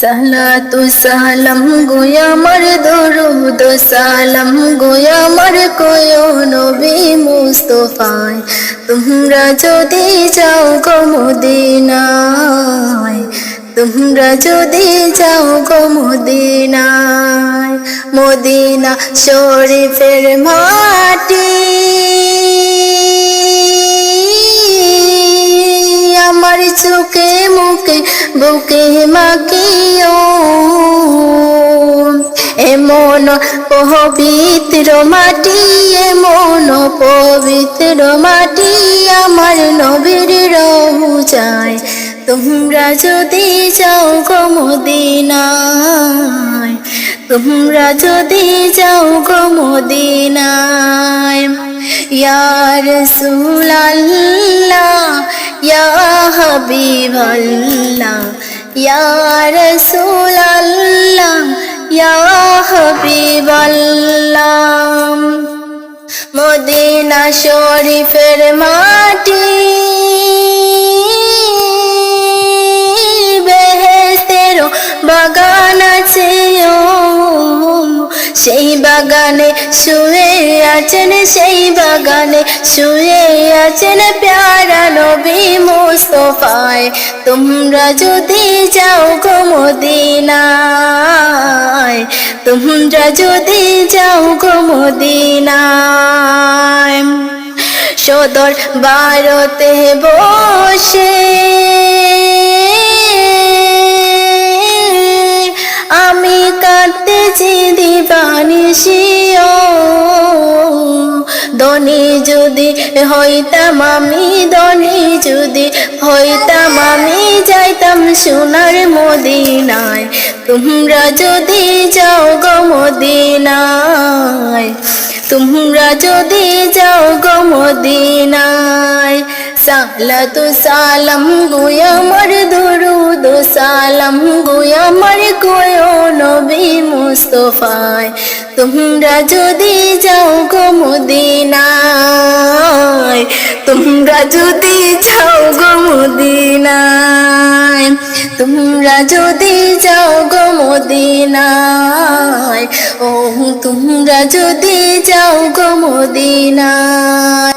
সালাতু সালাম গোয়া আমার দরুদ সালাম গোয়া আমার কোয় নবী মুস্তাফায় তোমরা যদি যাও গো মদিনায় তোমরা যদি যাও গো মদিনায় মদিনা শরীফের মাটি আমার চোখে মুখে বুকে মাখিও এমন পবিত্র মাটি এমন পবিত্র মাটি আমার নবীর রওজায় তোমরা যদি যাও গো মদিনায় তোমরা যদি যাও গো মদিনায় ইয়া রাসূলুল্লাহ ইয়া হাবিবাল্লাহ ইয়া রাসূলুল্লাহ ইয়া হাবিবাল্লাহ মদিনা শরীফের মাটি বেহেশতের বাগান আছে সেই বাগানে শুয়ে আছেন সেই বাগানে শুয়ে আছেন প্যারা নবী মুস্তাফায় তোমরা যদি যাও গো মদিনায় তোমরা যদি যাও গো মদিনায় সদর বারতে বসে আমি কাঁদতেছি দিবানিশিও ধনী যদি হইতাম আমি ধনী যদি হইতাম আমি যাইতাম সোনার মদিনায় তোমরা যদি যাও গো মদিনায় তোমরা যদি যাও গো মদিনায় সালাতু সালাম গোয়া আমার দরুদ সালাম গোয়া আমার কোয় নবী মুস্তাফায় তোমরা যদি যাও গো মদিনায় তোমরা যদি যাও গো মদিনায় তোমরা যদি যাও গো মদিনায় ও তোমরা যদি যাও গো মদিনায়।